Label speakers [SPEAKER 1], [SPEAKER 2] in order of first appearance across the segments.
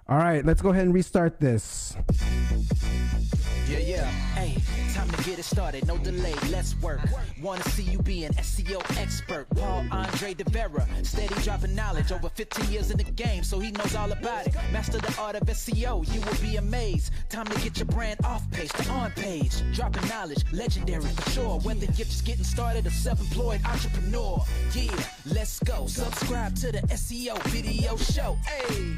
[SPEAKER 1] All right, let's go ahead and restart this.
[SPEAKER 2] Yeah. Hey, time to get it started. No delay. Let's work. Want to see you be an SEO expert. Paul Andre De Vera, steady dropping knowledge. Over 15 years in the game, so he knows all about it. Master the art of SEO. You will be amazed. Time to get your brand off page to on page. Dropping knowledge, legendary for sure. Whether you're just getting started or self-employed entrepreneur. Yeah, let's go. Subscribe to the SEO video show.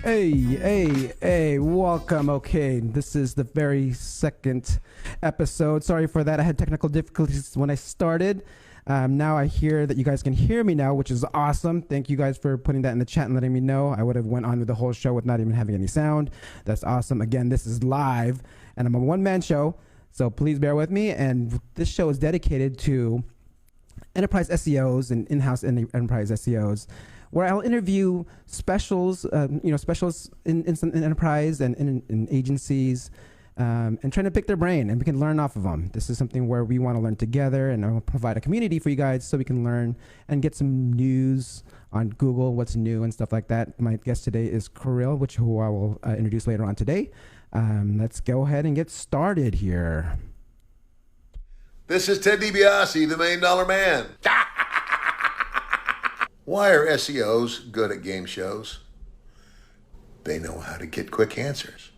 [SPEAKER 1] Hey, welcome. Okay, this is the very second episode. Sorry for that. I had technical difficulties when I started. Now I hear that you guys can hear me now, which is awesome. Thank you guys for putting that in the chat and letting me know. I would have went on with the whole show with not even having any sound. That's awesome. Again, this is live and I'm a one-man show, so please bear with me. And this show is dedicated to enterprise SEOs and in-house enterprise SEOs, where I'll interview specialists in enterprise and in agencies, and trying to pick their brain, and we can learn off of them. This is something where we want to learn together, and I'll provide a community for you guys so we can learn and get some news on Google, what's new and stuff like that. My guest today is Kirill, who I will introduce later on today. Let's go ahead and get started here.
[SPEAKER 3] This is Ted DiBiase, the $1 Million Man. Why are SEOs good at game shows? They know how to get quick answers.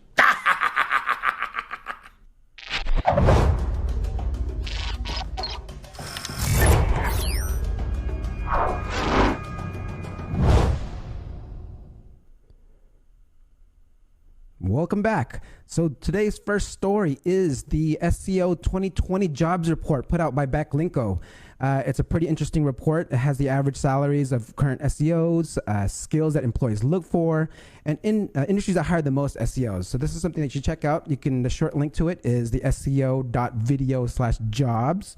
[SPEAKER 1] Welcome back. So today's first story is the SEO 2020 jobs report put out by Backlinko. It's a pretty interesting report. It has the average salaries of current SEOs, skills that employees look for, and industries that hire the most SEOs. So this is something that you should check out. The short link to it is the seo.video/jobs.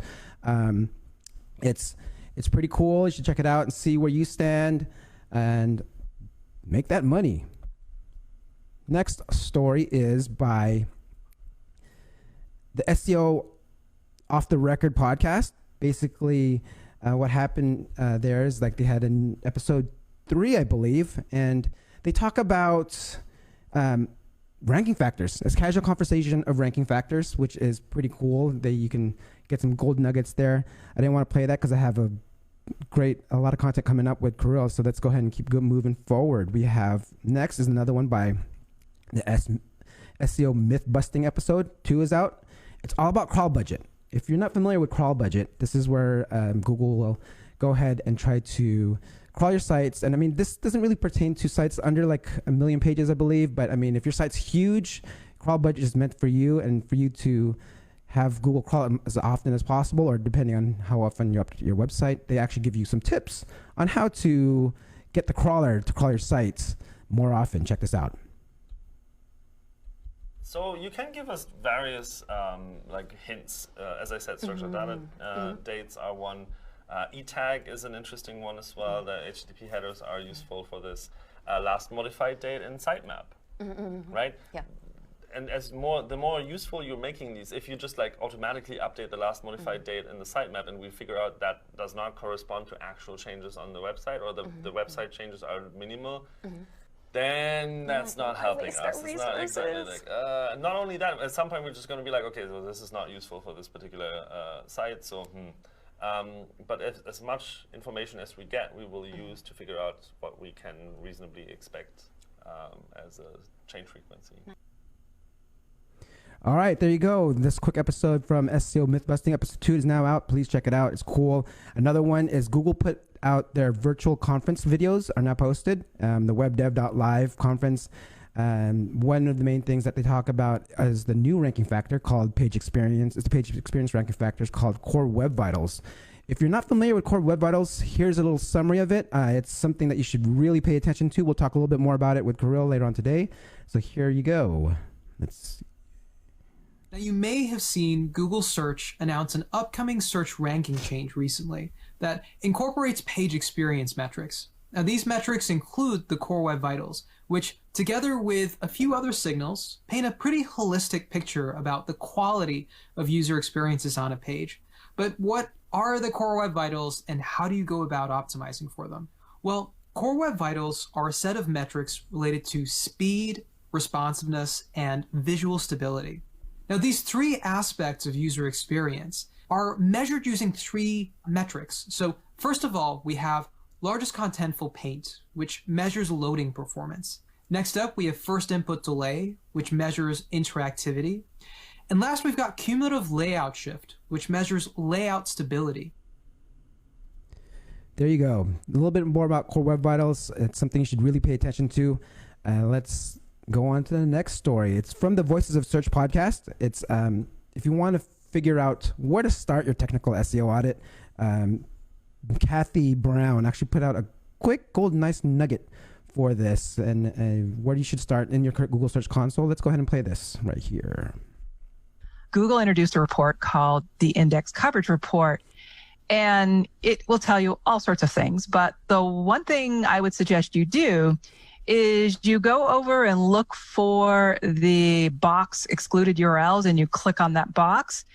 [SPEAKER 1] It's pretty cool. You should check it out and see where you stand and make that money. Next story is by the SEO Off the Record podcast. Basically, what happened there is like they had an episode 3, I believe, and they talk about ranking factors. It's casual conversation of ranking factors, which is pretty cool. You can get some gold nuggets there. I didn't want to play that because I have a lot of content coming up with Kirill, so let's go ahead and keep moving forward. We have next is another one by the SEO myth busting episode 2 is out. It's all about crawl budget. If you're not familiar with crawl budget, this is where Google will go ahead and try to crawl your sites. And I mean, this doesn't really pertain to sites under like 1 million pages, I believe. But I mean, if your site's huge, crawl budget is meant for you and for you to have Google crawl it as often as possible, or depending on how often you update your website. They actually give you some tips on how to get the crawler to crawl your sites more often. Check this out.
[SPEAKER 4] So you can give us various hints. As I said, structured data dates are one. E-tag is an interesting one as well. The HTTP headers are useful for this. Last modified date and sitemap, right?
[SPEAKER 5] Yeah.
[SPEAKER 4] And the more useful you're making these, if you just like automatically update the last modified date in the sitemap and we figure out that does not correspond to actual changes on the website, or the website changes are minimal, then that's not helping us. It's not exactly like, not only that, at some point we're just going to be like, okay, so this is not useful for this particular site. So, but as much information as we get, we will use to figure out what we can reasonably expect as a change frequency.
[SPEAKER 1] All right, there you go. This quick episode from SEO Mythbusting. Episode 2 is now out. Please check it out. It's cool. Another one is Google put out their virtual conference videos are now posted. The webdev.live conference. One of the main things that they talk about is the new ranking factor called page experience. It's the page experience ranking factor. It's called Core Web Vitals. If you're not familiar with Core Web Vitals, here's a little summary of it. It's something that you should really pay attention to. We'll talk a little bit more about it with Kirill later on today. So here you go.
[SPEAKER 6] Now, you may have seen Google Search announce an upcoming search ranking change recently that incorporates page experience metrics. Now, these metrics include the Core Web Vitals, which, together with a few other signals, paint a pretty holistic picture about the quality of user experiences on a page. But what are the Core Web Vitals, and how do you go about optimizing for them? Well, Core Web Vitals are a set of metrics related to speed, responsiveness, and visual stability. Now, these three aspects of user experience are measured using three metrics. So first of all, we have largest contentful paint, which measures loading performance. Next up, we have first input delay, which measures interactivity. And last, we've got cumulative layout shift, which measures layout stability.
[SPEAKER 1] There you go. A little bit more about Core Web Vitals. It's something you should really pay attention to. Let's go on to the next story. It's from the Voices of Search podcast. It's if you want to figure out where to start your technical SEO audit, Kathy Brown actually put out a quick, nice nugget for this and where you should start in your Google Search Console. Let's go ahead and play this right here.
[SPEAKER 5] Google introduced a report called the Index Coverage Report, and it will tell you all sorts of things. But the one thing I would suggest you do is you go over and look for the box excluded URLs and you click on that box.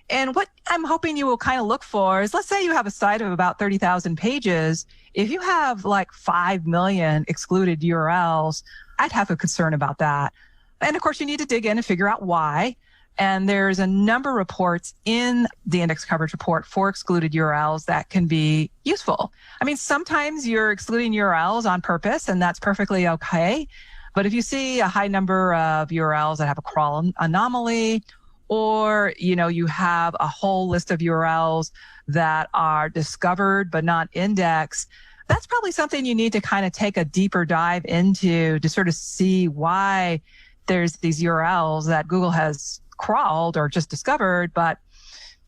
[SPEAKER 5] And what I'm hoping you will kind of look for is, let's say you have a site of about 30,000 pages. If you have like 5 million excluded URLs, I'd have a concern about that. And of course, you need to dig in and figure out why. And there's a number of reports in the index coverage report for excluded URLs that can be useful. I mean, sometimes you're excluding URLs on purpose, and that's perfectly okay. But if you see a high number of URLs that have a crawl anomaly, or, you have a whole list of URLs that are discovered but not indexed, that's probably something you need to kind of take a deeper dive into to sort of see why there's these URLs that Google has crawled or just discovered, but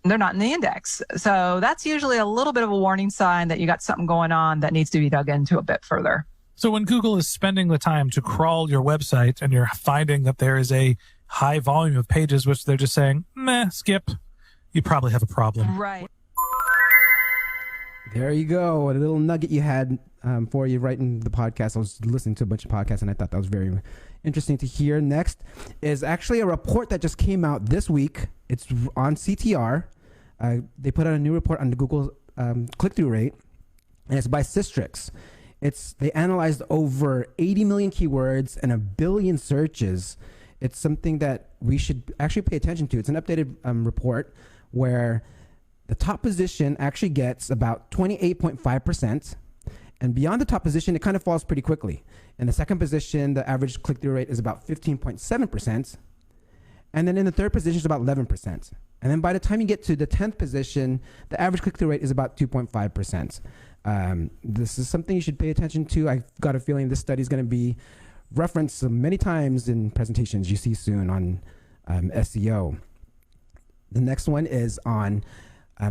[SPEAKER 5] they're not in the index. So that's usually a little bit of a warning sign that you got something going on that needs to be dug into a bit further.
[SPEAKER 7] So when Google is spending the time to crawl your website and you're finding that there is a high volume of pages which they're just saying, meh, skip, you probably have a problem.
[SPEAKER 5] Right.
[SPEAKER 1] There you go. A little nugget you had for you right in the podcast. I was listening to a bunch of podcasts and I thought that was very interesting to hear. Next is actually a report that just came out this week. It's on CTR. They put out a new report on the Google click-through rate, and it's by Systrix. They analyzed over 80 million keywords and 1 billion searches. It's something that we should actually pay attention to. It's an updated report where the top position actually gets about 28.5%. And beyond the top position, it kind of falls pretty quickly. In the second position, the average click-through rate is about 15.7%. And then in the third position, it's about 11%. And then by the time you get to the 10th position, the average click-through rate is about 2.5%. This is something you should pay attention to. I've got a feeling this study is going to be referenced many times in presentations you see soon on SEO. The next one is on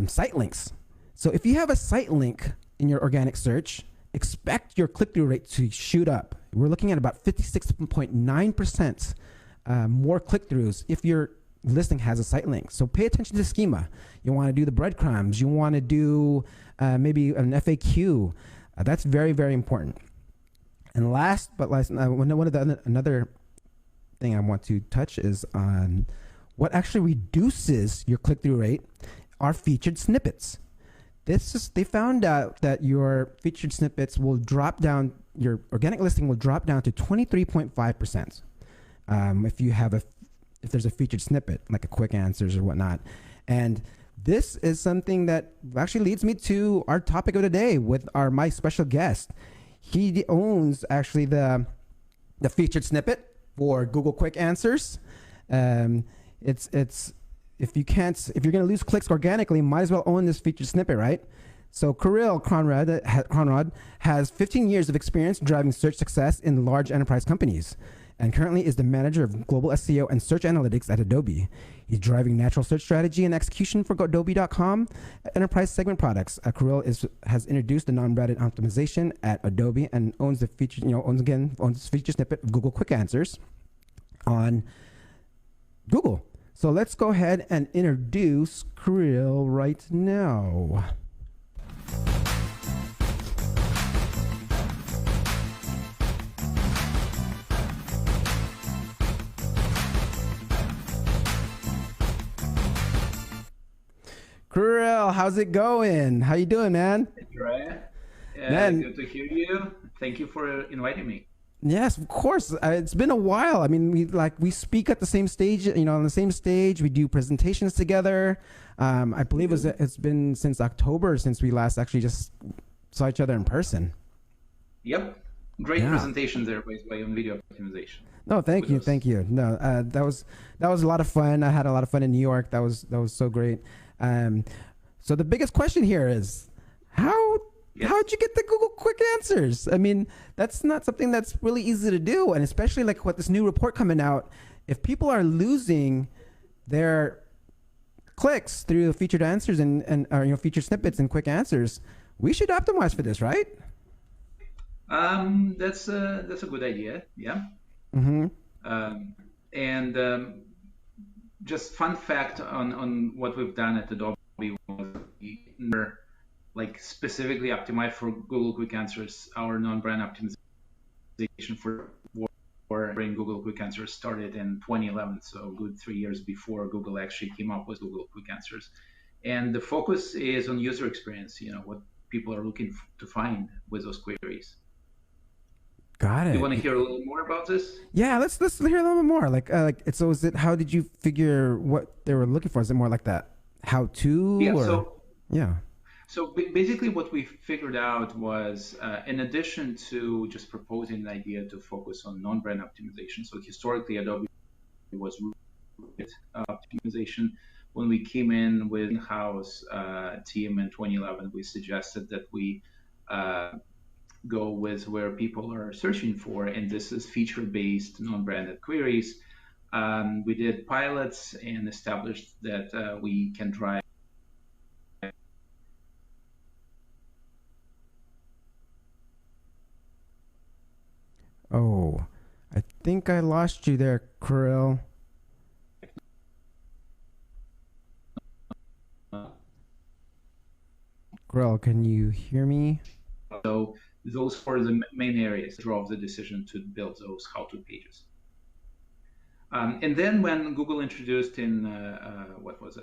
[SPEAKER 1] site links. So if you have a site link in your organic search, expect your click-through rate to shoot up. We're looking at about 56.9% more click-throughs if your listing has a site link. So pay attention to Schema. You want to do the breadcrumbs. You want to do maybe an FAQ. That's very, very important. And last but last, another thing I want to touch is on what actually reduces your click-through rate are featured snippets. They found out that your featured snippets will drop down, your organic listing will drop down to 23.5%. If there's a featured snippet, like a quick answers or whatnot. And this is something that actually leads me to our topic of the day with my special guest. He owns actually the featured snippet for Google Quick Answers. If you're going to lose clicks organically, might as well own this featured snippet, right? So Kirill Kronrod has 15 years of experience driving search success in large enterprise companies, and currentently is the manager of global SEO and search analytics at Adobe. He's driving natural search strategy and execution for Adobe.com enterprise segment products. Kirill has introduced the non-branded optimization at Adobe and owns the feature, owns the feature snippet of Google Quick Answers on Google. So let's go ahead and introduce Kirill right now. Kirill, how's it going? How you doing, man?
[SPEAKER 8] Right.
[SPEAKER 1] Man.
[SPEAKER 8] Good to hear you. Thank you for inviting me.
[SPEAKER 1] Yes, of course. It's been a while. I mean, we speak at the same stage, on the same stage. We do presentations together. I believe it's been since October since we last actually just saw each other in person.
[SPEAKER 8] Yep. Great presentation there, by the way, on video optimization.
[SPEAKER 1] No, thank you. No, that was a lot of fun. I had a lot of fun in New York. That was so great. So the biggest question here is how'd you get the Google Quick Answers? I mean, that's not something that's really easy to do, and especially like with this new report coming out, if people are losing their clicks through featured answers and featured snippets and quick answers, we should optimize for this, right?
[SPEAKER 8] That's a good idea. Yeah.
[SPEAKER 1] Mm-hmm.
[SPEAKER 8] Just fun fact on what we've done at Adobe was we're like specifically optimized for Google Quick Answers. Our non-brand optimization for Google Quick Answers started in 2011, so good 3 years before Google actually came up with Google Quick Answers. And the focus is on user experience. What people are looking to find with those queries.
[SPEAKER 1] Got it.
[SPEAKER 8] You want to hear a little more about this?
[SPEAKER 1] Yeah, let's hear a little bit more. How did you figure what they were looking for? Is it more like that how-to?
[SPEAKER 8] Yeah. So basically what we figured out was, in addition to just proposing the idea to focus on non-brand optimization, so historically Adobe was rooted optimization. When we came in with in-house team in 2011, we suggested that we go with where people are searching for, and this is feature-based non-branded queries. We did pilots and established that we can drive
[SPEAKER 1] Oh, I think I lost you there, Kirill. Kirill, can you hear me?
[SPEAKER 8] So those were the main areas that drove the decision to build those how-to pages. And then when Google introduced in,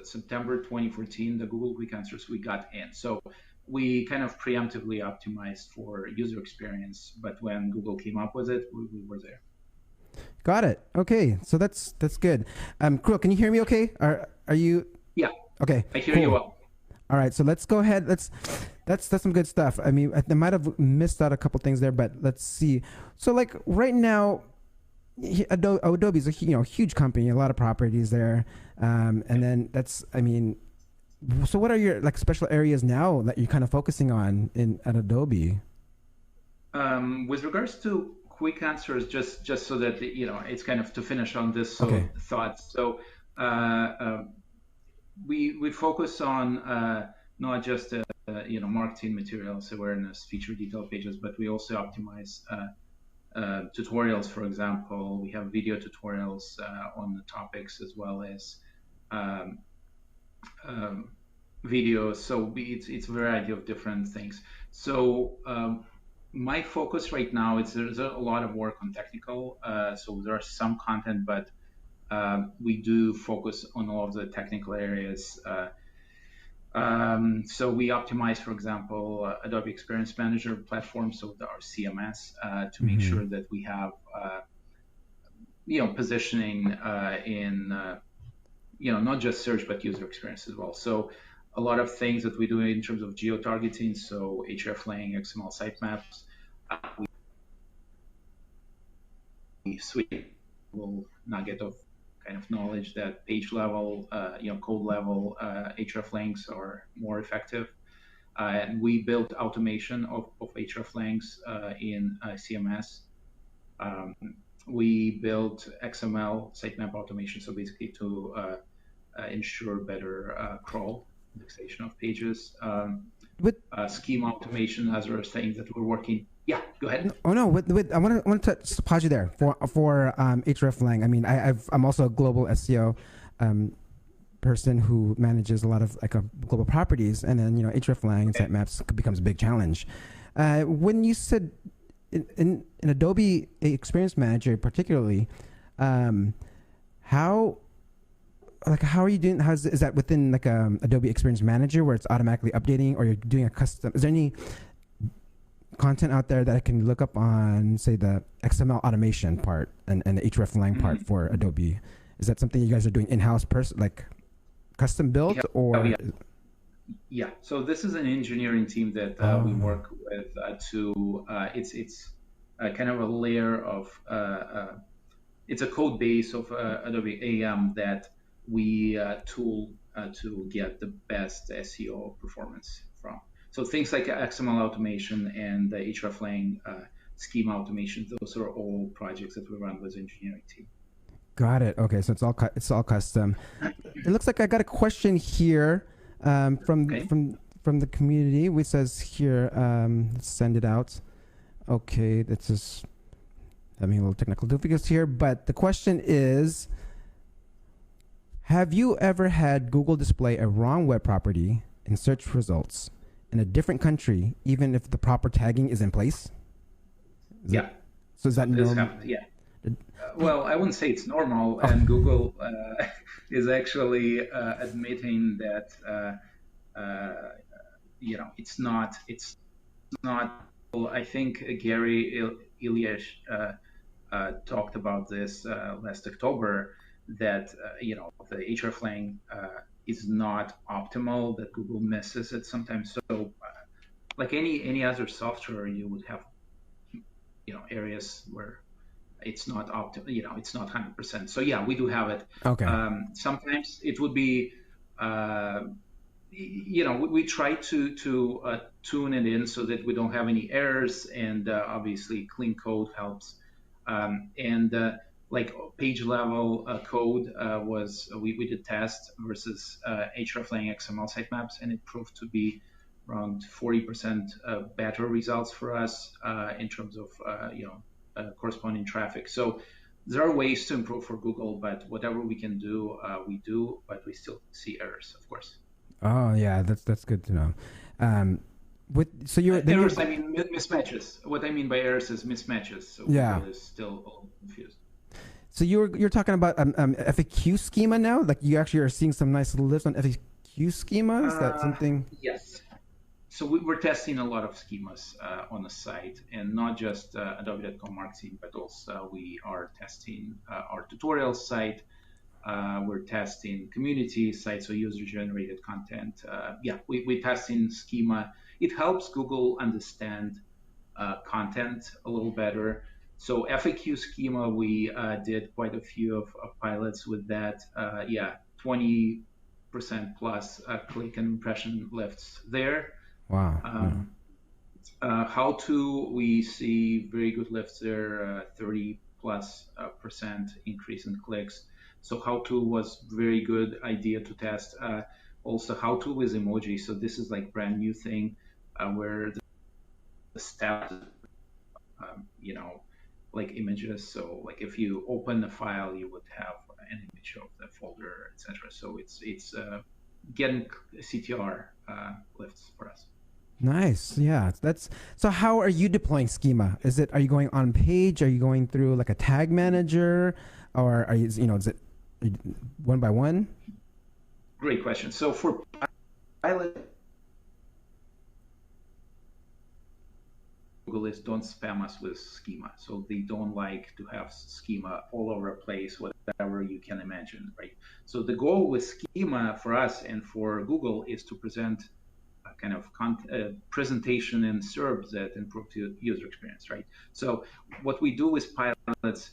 [SPEAKER 8] September 2014, the Google Quick Answers, we got in. So we kind of preemptively optimized for user experience, but when Google came up with it, we were there.
[SPEAKER 1] Got it. Okay, so that's good. Kirill, can you hear me okay? Are you?
[SPEAKER 8] Yeah.
[SPEAKER 1] Okay.
[SPEAKER 8] I hear you well.
[SPEAKER 1] All right, so let's go ahead. That's some good stuff. I mean, I might have missed out a couple things there, but let's see. So like right now, Adobe's a huge company, a lot of properties there, and then so what are your like special areas now that you're kind of focusing on at Adobe?
[SPEAKER 8] With regards to quick answers, just so that it's kind of to finish on this thought. So we focus on not just marketing materials, awareness, feature detail pages, but we also optimize tutorials. For example, we have video tutorials on the topics as well as videos. So it's a variety of different things. So my focus right now is there's a lot of work on technical. So there are some content, but we do focus on all of the technical areas. So we optimize, for example, Adobe Experience Manager platform, so our CMS, to make sure that we have, positioning in, not just search, but user experience as well. So a lot of things that we do in terms of geo-targeting, so hreflang, XML sitemaps, we sweep little nugget of kind of knowledge that page level, code level hreflangs are more effective. And we built automation of hreflangs in CMS. We built XML sitemap automation, so basically to ensure better crawl indexation of pages. Schema automation, as are things that we're working. Yeah, go ahead.
[SPEAKER 1] Oh no, I want to pause you there for hreflang. I mean, I'm also a global SEO person who manages a lot of global properties, and then hreflang and sitemaps becomes a big challenge. When you said in Adobe Experience Manager, particularly, how are you doing? Is that within Adobe Experience Manager where it's automatically updating, or you're doing a custom? Is there any content out there that I can look up on, say, the XML automation part and the hreflang part for Adobe? Is that something you guys are doing in-house, like custom built, or?
[SPEAKER 8] Yeah. So this is an engineering team that we work with it's kind of a layer of it's a code base of Adobe AM that we tool to get the best SEO performance from. So things like XML automation and the hreflang schema automation, those are all projects that we run with the engineering team.
[SPEAKER 1] Got it. Okay, so it's all custom. It looks like I got a question here from the community, which says here, let's send it out. Okay, this is having a little technical difficulties here, but the question is, have you ever had Google display a wrong web property in search results in a different country, even if the proper tagging is in place? So is that normal?
[SPEAKER 8] Yeah. Well, I wouldn't say it's normal, and Google is actually admitting that it's not. I think Gary Ilyash talked about this last October, that the hreflang is not optimal, that Google misses it sometimes. So like any other software, you would have areas where it's not optimal, it's not 100%. So yeah, we do have it.
[SPEAKER 1] Okay.
[SPEAKER 8] Sometimes it would be we try to tune it in so that we don't have any errors, and obviously clean code helps. Like page level code we did test versus hreflang XML sitemaps, and it proved to be around 40% better results for us in terms of corresponding traffic. So there are ways to improve for Google, but whatever we can do, we do, but we still see errors, of course.
[SPEAKER 1] Oh yeah, that's good to know.
[SPEAKER 8] Errors, I mean mismatches. What I mean by errors is mismatches. So Google is still all confused.
[SPEAKER 1] So you're talking about FAQ schema now? Like you actually are seeing some nice lifts on FAQ schema? Is that something?
[SPEAKER 8] Yes. So we're testing a lot of schemas on the site, and not just Adobe.com marketing, but also we are testing our tutorial site. We're testing community sites, so user-generated content. We're testing schema. It helps Google understand content a little better. So FAQ schema, we did quite a few of pilots with that. 20% plus click and impression lifts there.
[SPEAKER 1] Wow.
[SPEAKER 8] How to, we see very good lifts there, 30+% increase in clicks. So how to was very good idea to test. Also how to with emoji. So this is like brand new thing where the steps, like images. So like if you open the file, you would have an image of the folder, etc. So it's getting CTR lifts for us.
[SPEAKER 1] Nice. Yeah. So how are you deploying schema? Are you going on page? Are you going through like a tag manager, or are you, is it one by one?
[SPEAKER 8] Great question. So for pilot, Google is don't spam us with schema. So they don't like to have schema all over the place, whatever you can imagine, right? So the goal with schema for us and for Google is to present a kind of presentation and SERPs that improve the user experience, right? So what we do with pilots,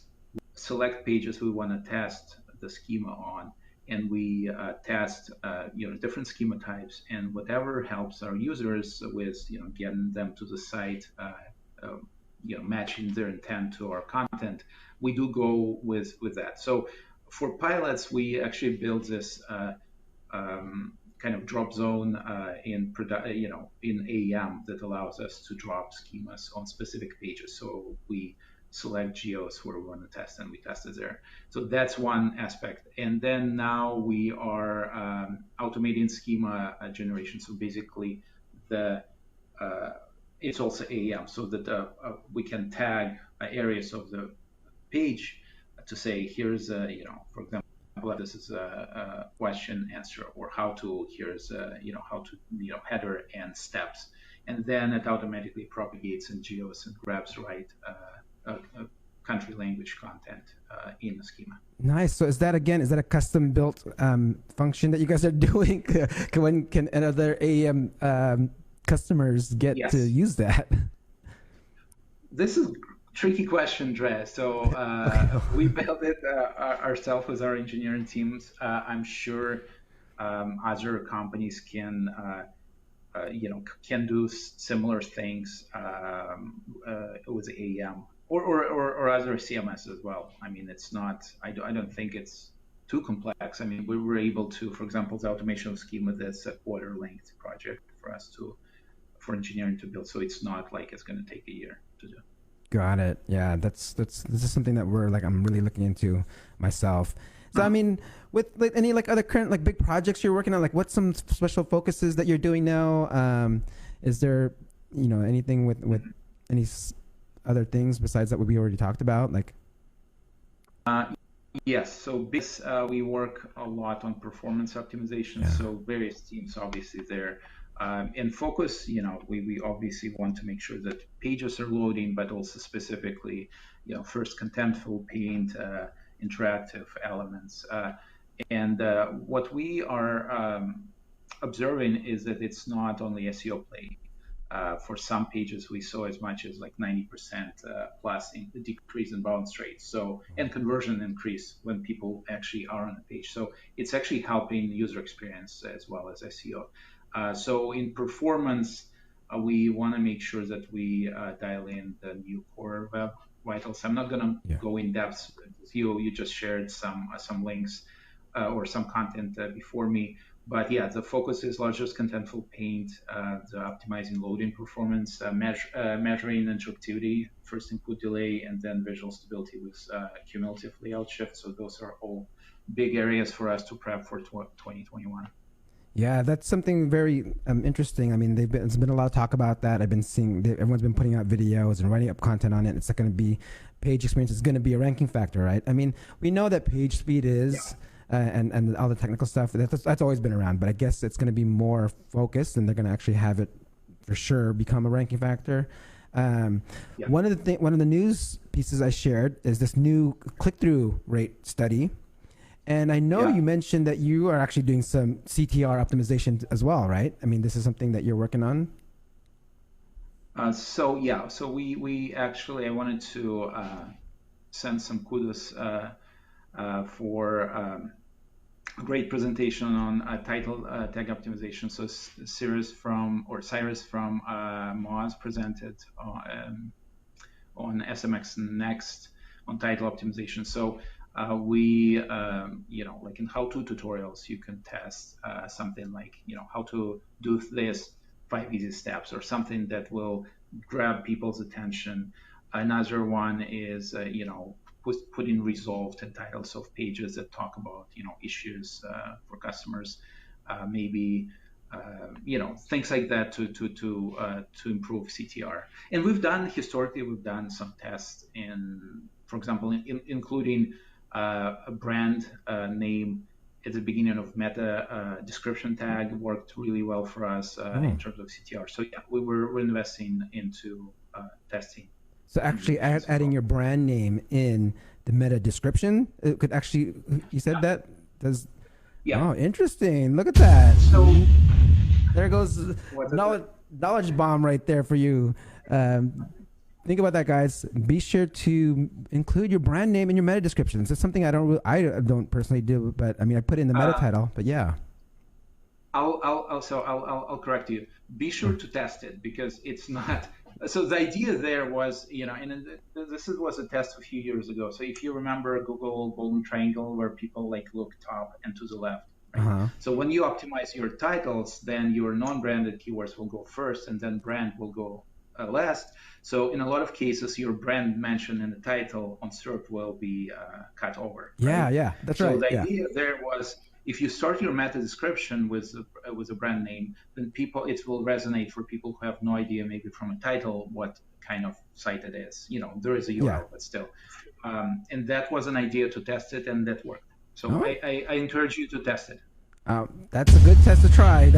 [SPEAKER 8] select pages we want to test the schema on, and we test different schema types, and whatever helps our users with getting them to the site, matching their intent to our content, we do go with that. So for pilots, we actually build this kind of drop zone in AEM that allows us to drop schemas on specific pages. So we select geos where we want to test, and we test it there. So that's one aspect. And then now we are automating schema generation. So basically, it's also AEM, so that we can tag areas of the page to say, here's for example, this is a question answer, or how to, here's how to, header and steps. and then it automatically propagates in geos and grabs right country language content in the schema.
[SPEAKER 1] Nice. So is that a custom built function that you guys are doing? Can other AEM customers get to use that?
[SPEAKER 8] This is a tricky question, Dre. So we built it ourselves with our engineering teams. I'm sure other companies can do similar things with AEM or other CMS as well. I mean, it's not. I don't think it's too complex. I mean, we were able to, for example, the automation of schema, that's a quarter-length project for engineering to build. So it's not like it's going to take a year to do.
[SPEAKER 1] Got it. Yeah, this is something that I'm really looking into myself. So I mean, with any other current big projects you're working on, what's some special focuses that you're doing now? Is there anything with any other things besides that we already talked about?
[SPEAKER 8] Yes. So we work a lot on performance optimization. Yeah. So various teams obviously there. And focus, we obviously want to make sure that pages are loading, but also specifically, first contentful, paint, interactive elements. And what we are observing is that it's not only SEO play. For some pages, we saw as much as 90% plus in the decrease in bounce rates. So, and conversion increase when people actually are on the page. So it's actually helping user experience as well as SEO. So in performance, we want to make sure that we dial in the new core web vitals. I'm not going to go in depth with you. You just shared some links or some content before me. But yeah, the focus is largest contentful paint, the optimizing loading performance, measuring interactivity, first input delay, and then visual stability with cumulative layout shift. So those are all big areas for us to prep for 2021.
[SPEAKER 1] Yeah, that's something very interesting. I mean, there's been a lot of talk about that. I've been seeing everyone's been putting out videos and writing up content on it. It's going to be page experience is going to be a ranking factor, right? I mean, we know that page speed is, and all the technical stuff. That's always been around, but I guess it's going to be more focused, and they're going to actually have it for sure become a ranking factor. One of the news pieces I shared is this new click-through rate study. And I know you mentioned that you are actually doing some CTR optimization as well, right? I mean, this is something that you're working on.
[SPEAKER 8] So we actually, I wanted to send some kudos for a great presentation on title tag optimization. So Cyrus from Moz presented on SMX Next on title optimization. So we, in how-to tutorials, you can test something like, how to do this 5 easy steps or something that will grab people's attention. Another one is, putting resolved in titles of pages that talk about, issues for customers, maybe, things like that to improve CTR. And historically, we've done some tests for example, including a brand name at the beginning of meta description tag worked really well for us in terms of CTR. So yeah, we're investing into testing.
[SPEAKER 1] So actually adding your brand name in the meta description, it could actually, you said that? Oh, interesting. Look at that.
[SPEAKER 8] So
[SPEAKER 1] there goes knowledge bomb right there for you. Think about that, guys. Be sure to include your brand name in your meta descriptions. It's something I don't personally do, but I mean, I put in the meta title, but yeah.
[SPEAKER 8] I'll correct you. Be sure to test it because it's not. So the idea there was, and this was a test a few years ago. So if you remember Google Golden Triangle, where people look top and to the left. Right? So when you optimize your titles, then your non-branded keywords will go first, and then brand will go last. So in a lot of cases, your brand mentioned in the title on SERP will be cut over. Right?
[SPEAKER 1] Yeah, that's right.
[SPEAKER 8] So the idea there was, if you start your meta description with a brand name, then it will resonate for people who have no idea, maybe from a title, what kind of site it is. There is a URL, but still. And that was an idea to test it, and that worked. So I encourage you to test it.
[SPEAKER 1] That's a good test to try.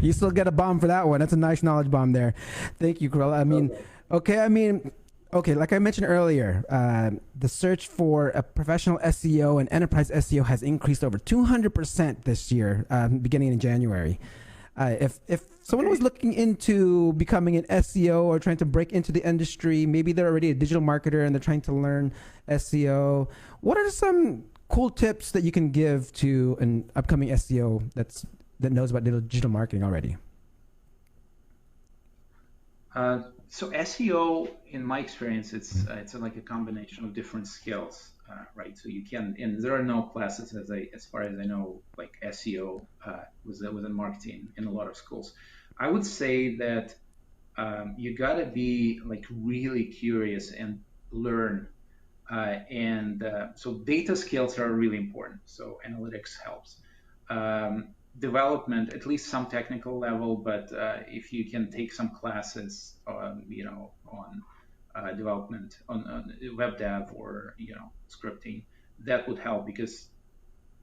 [SPEAKER 1] You still get a bomb for that one. That's a nice knowledge bomb there. Thank you, Kirill. Okay, like I mentioned earlier, the search for a professional SEO and enterprise SEO has increased over 200% this year, beginning in January. If someone was looking into becoming an SEO or trying to break into the industry, maybe they're already a digital marketer and they're trying to learn SEO, what are some cool tips that you can give to an upcoming SEO that knows about digital marketing already?
[SPEAKER 8] So SEO, in my experience, it's like a combination of different skills, right? So you can, and there are no classes as far as I know, like SEO within marketing in a lot of schools. I would say that you gotta be like really curious and learn, so data skills are really important. So analytics helps. Development, at least some technical level, but if you can take some classes on development, on web dev or scripting, that would help, because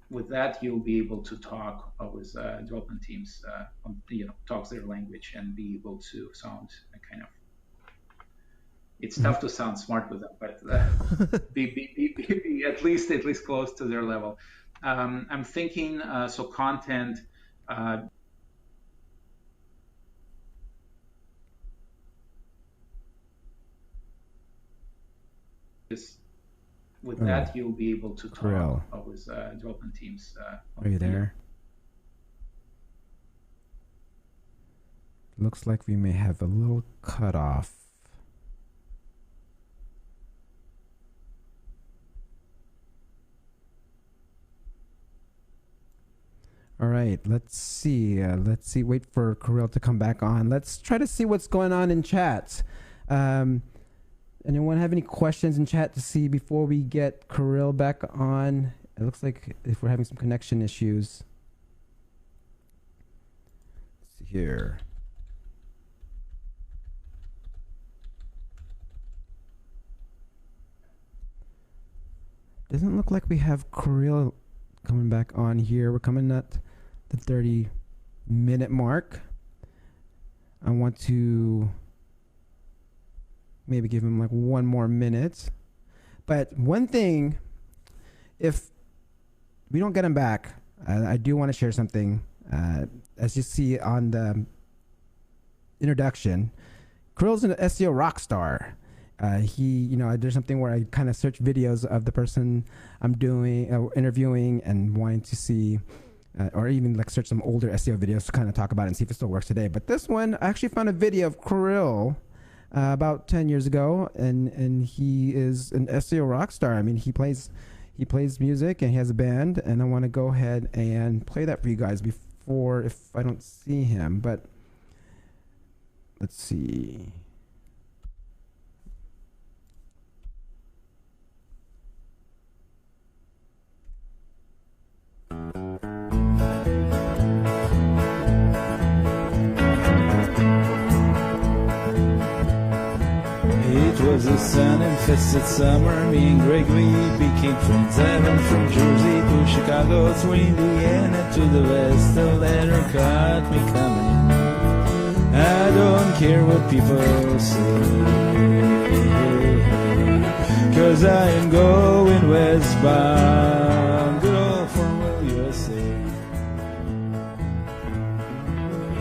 [SPEAKER 8] with that you'll be able to talk with development teams, talk their language and be able to sound kind of. It's tough to sound smart with them, but be at least close to their level. I'm thinking so content. With that, you'll be able to talk with development teams.
[SPEAKER 1] Are you there? Looks like we may have a little cutoff. All right, let's see. Wait for Kirill to come back on. Let's try to see what's going on in chat. Anyone have any questions in chat to see before we get Kirill back on? It looks like if we're having some connection issues. Let's see here. Doesn't look like we have Kirill coming back on here. We're coming at the 30-minute mark. I want to maybe give him like one more minute. But one thing, if we don't get him back, I do want to share something. As you see on the introduction, Kirill's an SEO rock star. There's something where I kind of search videos of the person I'm interviewing and wanting to see, or even like search some older SEO videos to kind of talk about it and see if it still works today. But this one, I actually found a video of Kirill about 10 years ago, and he is an SEO rock star. I mean, he plays music and he has a band, and I want to go ahead and play that for you guys before, if I don't see him. But let's see.
[SPEAKER 9] It was a sun-infested summer. Me and Greg, we became friends. I went from Jersey to Chicago, through Indiana to the west. The letter caught me coming. I don't care what people say, 'cause I am going westbound. Good old Farmville, USA.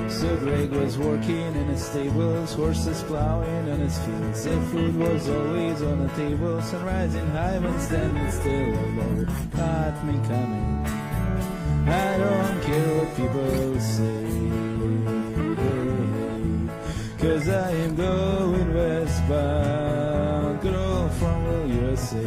[SPEAKER 9] So Greg was working in his stables, horses plowing on his fields. The food was always on the table, sun rising high when standing still. The Lord caught me coming. I don't care what people say, 'cause I am going westbound. Good old Farmville, USA.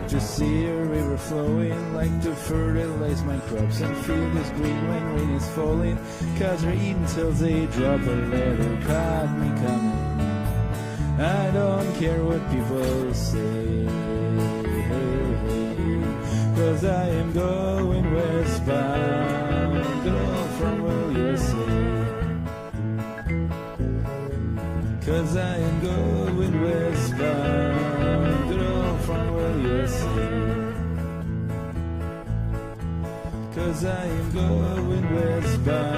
[SPEAKER 9] like to see a river flowing, like to fertilize my crops and feel this green when rain is falling, 'cause they're eating till they drop a letter, caught me coming. I don't care what people say, 'cause I am going westbound, girl from USA. 'Cause I am going westbound, girl from USA. 'Cause I am going westbound.